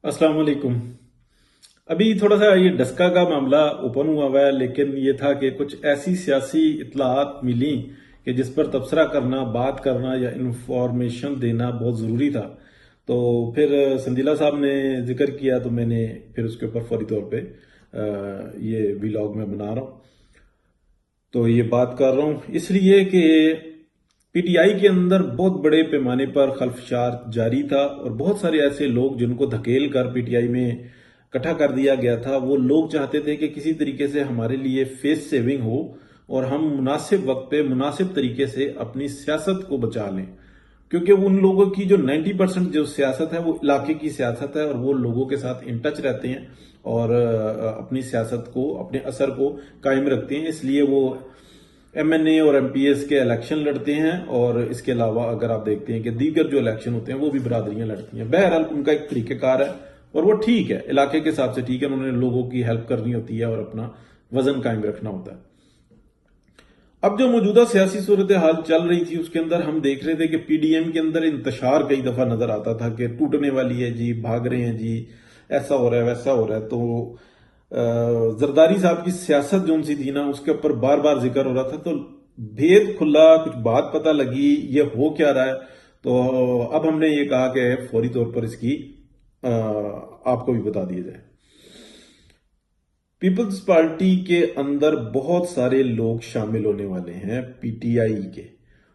अस्सलाम वालेकुम। अभी थोड़ा सा ये डस्का का मामला ओपन हुआ है, लेकिन ये था कि कुछ ऐसी सियासी इत्तलाआत मिली कि जिस पर तबसरा करना, बात करना या इंफॉर्मेशन देना बहुत ज़रूरी था। तो फिर संजीला साहब ने जिक्र किया तो मैंने फिर उसके ऊपर फौरी तौर पे ये व्लॉग में बना रहा हूँ। तो ये बात कर रहा हूँ इसलिए कि पीटीआई के अंदर बहुत बड़े पैमाने पर खल्फशार जारी था और बहुत सारे ऐसे लोग जिनको धकेल कर पीटीआई में इकट्ठा कर दिया गया था, वो लोग चाहते थे कि किसी तरीके से हमारे लिए फेस सेविंग हो और हम मुनासिब वक्त पे मुनासिब तरीके से अपनी सियासत को बचा लें। क्योंकि उन लोगों की जो 90% जो सियासत है वो इलाके की सियासत है और वो लोगों के साथ इन टच रहते हैं और अपनी सियासत को, अपने असर को कायम रखते हैं। इसलिए वो एमएनए और एमपीएस के इलेक्शन लड़ते हैं और इसके अलावा अगर आप देखते हैं कि दीगर जो इलेक्शन होते हैं वो भी बरादरियां लड़ती हैं। बहरहाल उनका एक तरीक़ेकार है और वो ठीक है, इलाके के हिसाब से ठीक है। उन्होंने लोगों की हेल्प करनी होती है और अपना वजन कायम रखना होता है। अब जो मौजूदा सियासी सूरत हाल चल रही थी उसके अंदर हम देख रहे थे कि पीडीएम के अंदर इंतशार कई दफा नजर आता था कि टूटने वाली है जी, भाग रहे हैं जी, ऐसा हो रहा है वैसा हो रहा है। तो जरदारी साहब की सियासत जो सी थी ना, उसके ऊपर बार बार जिक्र हो रहा था। तो भेद खुला, कुछ बात पता लगी ये हो क्या रहा है। तो अब हमने ये कहा कि फौरी तौर पर इसकी आपको भी बता दिया जाए। पीपल्स पार्टी के अंदर बहुत सारे लोग शामिल होने वाले हैं पीटीआई के,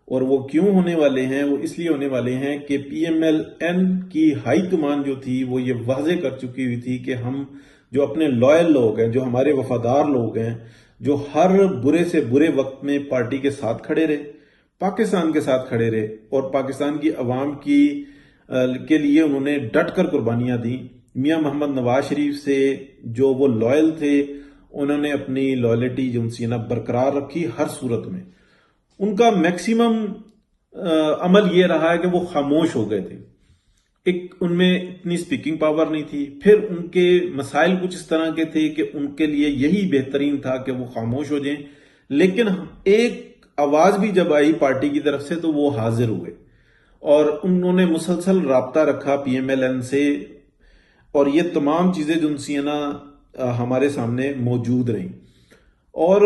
और वो क्यों होने वाले हैं? वो इसलिए होने वाले हैं कि पीएमएलएन की हाई कमान जो थी वो ये वाजे कर चुकी हुई थी कि हम जो अपने लॉयल लोग हैं, जो हमारे वफादार लोग हैं, जो हर बुरे से बुरे वक्त में पार्टी के साथ खड़े रहे, पाकिस्तान के साथ खड़े रहे और पाकिस्तान की अवाम की के लिए उन्होंने डट कर कुर्बानियां दी। मियां मोहम्मद नवाज शरीफ से जो वो लॉयल थे, उन्होंने अपनी लॉयल्टी जो उनसे ना बरकरार रखी हर सूरत में। उनका मैक्सिमम अमल ये रहा है कि वो खामोश हो गए थे। एक उनमें इतनी स्पीकिंग पावर नहीं थी, फिर उनके मसाइल कुछ इस तरह के थे कि उनके लिए यही बेहतरीन था कि वो खामोश हो जाएं। लेकिन एक आवाज भी जब आई पार्टी की तरफ से तो वो हाजिर हुए और उन्होंने मुसलसल राब्ता रखा पीएमएलएन से, और ये तमाम चीजें जो उनसी ना हमारे सामने मौजूद रही। और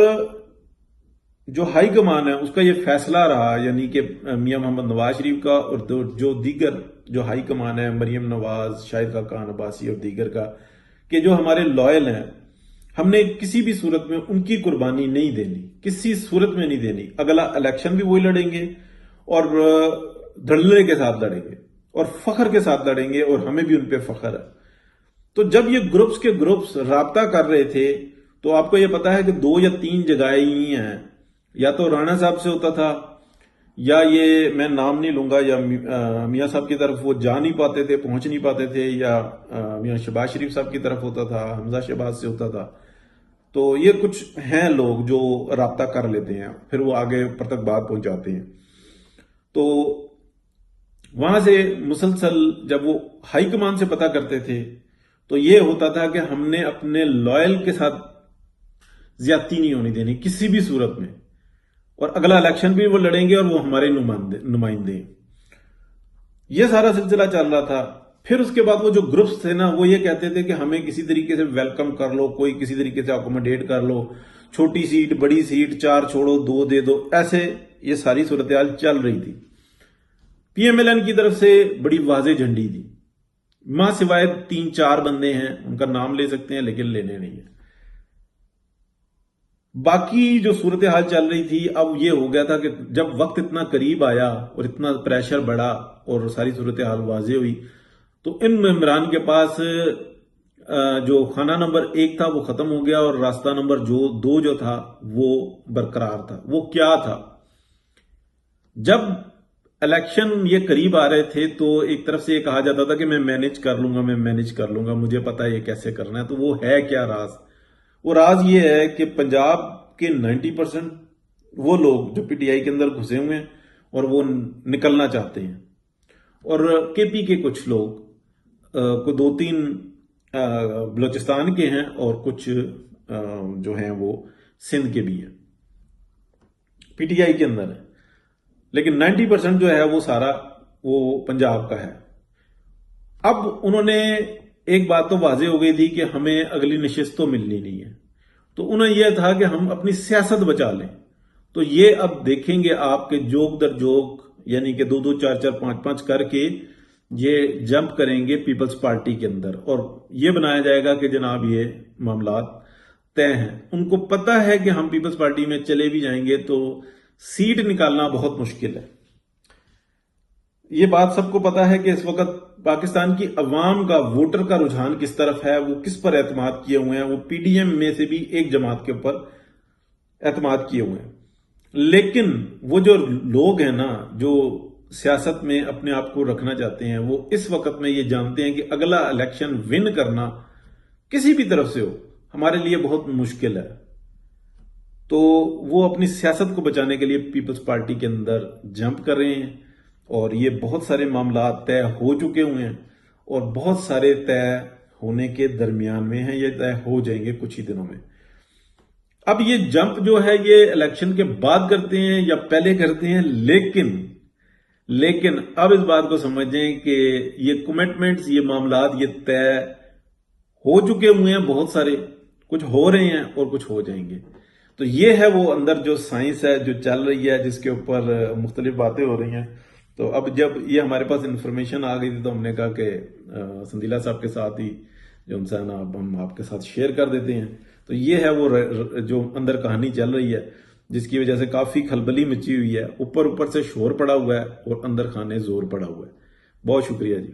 जो हाई कमान है उसका ये फैसला रहा, यानी कि मियां मोहम्मद नवाज शरीफ का और जो दीगर जो हाई कमान है, मरियम नवाज, शाहिद खान अब्बासी और दीगर का, कि जो हमारे लॉयल हैं, हमने किसी भी सूरत में उनकी कुर्बानी नहीं देनी, किसी सूरत में नहीं देनी। अगला इलेक्शन भी वही लड़ेंगे और धड़ल्ले के साथ लड़ेंगे और फख्र के साथ लड़ेंगे और हमें भी उन पर फख्र है। तो जब ये ग्रुप्स के ग्रुप्स राब्ता कर रहे थे तो आपको ये पता है कि 2 या 3 जगह ही हैं, या तो राणा साहब से होता था, या ये मैं नाम नहीं लूंगा, या मियां साहब की तरफ वो जा नहीं पाते थे, पहुंच नहीं पाते थे, या मियां शहबाज शरीफ साहब की तरफ होता था, हमजा शहबाज से होता था। तो ये कुछ हैं लोग जो राब्ता कर लेते हैं, फिर वो आगे पर तक बात पहुंचाते हैं। तो वहां से मुसलसल जब वो हाईकमान से पता करते थे तो ये होता था कि हमने अपने लॉयल के साथ ज्यादती नहीं होनी देनी किसी भी सूरत में, और अगला इलेक्शन भी वो लड़ेंगे और वो हमारे नुमाइंदे। ये सारा सिलसिला चल रहा था। फिर उसके बाद वो जो ग्रुप्स थे ना, वो ये कहते थे कि हमें किसी तरीके से वेलकम कर लो, कोई किसी तरीके से अकोमोडेट कर लो, छोटी सीट, बड़ी सीट, 4 छोड़ो 2 दे दो, ऐसे ये सारी सूरत हाल चल रही थी। पीएमएलएन की तरफ से बड़ी वाजे झंडी थी, मां सिवाय 3-4 बंदे हैं, उनका नाम ले सकते हैं लेकिन लेने नहीं है। बाकी जो सूरत हाल चल रही थी, अब ये हो गया था कि जब वक्त इतना करीब आया और इतना प्रेशर बढ़ा और सारी सूरत हाल वाजे हुई, तो इन मेंबरान के पास जो खाना नंबर 1 था वो खत्म हो गया और रास्ता नंबर 2 जो था वो बरकरार था। वो क्या था? जब इलेक्शन ये करीब आ रहे थे तो एक तरफ से ये कहा जाता था कि मैं मैनेज कर लूंगा, मैं मैनेज कर लूंगा, मुझे पता है ये कैसे करना है। तो वो है क्या राज? वो राज ये है कि पंजाब के 90% वो लोग जो पीटीआई के अंदर घुसे हुए हैं और वो निकलना चाहते हैं, और केपी के कुछ लोग को 2-3 बलोचिस्तान के हैं और कुछ जो हैं वो सिंध के भी हैं, पीटीआई के अंदर है। लेकिन 90% जो है वो सारा वो पंजाब का है। अब उन्होंने ایک بات تو واضح ہو گئی تھی کہ ہمیں اگلی نشست تو ملنی نہیں ہے، تو انہیں یہ تھا کہ ہم اپنی سیاست بچا لیں۔ تو یہ اب دیکھیں گے آپ کے جوک در جوک، یعنی کہ 2 2 4 4 5 5 کر کے یہ جمپ کریں گے پیپلز پارٹی کے اندر، اور یہ بنایا جائے گا کہ جناب یہ معاملات طے ہیں۔ ان کو پتہ ہے کہ ہم پیپلز پارٹی میں چلے بھی جائیں گے تو سیٹ نکالنا بہت مشکل ہے۔ یہ بات سب کو پتا ہے کہ اس وقت پاکستان کی عوام کا، ووٹر کا رجحان کس طرف ہے، وہ کس پر اعتماد کیے ہوئے ہیں۔ وہ پی ڈی ایم میں سے بھی ایک جماعت کے اوپر اعتماد کیے ہوئے ہیں، لیکن وہ جو لوگ ہیں نا، جو سیاست میں اپنے آپ کو رکھنا چاہتے ہیں، وہ اس وقت میں یہ جانتے ہیں کہ اگلا الیکشن ون کرنا کسی بھی طرف سے ہو ہمارے لیے بہت مشکل ہے۔ تو وہ اپنی سیاست کو بچانے کے لیے پیپلز پارٹی کے اندر جمپ کر رہے ہیں، اور یہ بہت سارے معاملات طے ہو چکے ہوئے ہیں، اور بہت سارے طے ہونے کے درمیان میں ہیں، یہ طے ہو جائیں گے کچھ ہی دنوں میں۔ اب یہ جمپ جو ہے یہ الیکشن کے بعد کرتے ہیں یا پہلے کرتے ہیں، لیکن اب اس بات کو سمجھیں کہ یہ کمٹمنٹس، یہ معاملات، یہ طے ہو چکے ہوئے ہیں، بہت سارے، کچھ ہو رہے ہیں اور کچھ ہو جائیں گے۔ تو یہ ہے وہ اندر جو سائنس ہے جو چل رہی ہے، جس کے اوپر مختلف باتیں ہو رہی ہیں۔ تو اب جب یہ ہمارے پاس انفارمیشن آ گئی تھی تو ہم نے کہا کہ سندیلا صاحب کے ساتھ ہی جو انسان اب ہم آپ کے ساتھ شیئر کر دیتے ہیں۔ تو یہ ہے وہ جو اندر کہانی چل رہی ہے، جس کی وجہ سے کافی کھلبلی مچی ہوئی ہے، اوپر سے شور پڑا ہوا ہے اور اندر خانے زور پڑا ہوا ہے۔ بہت شکریہ جی۔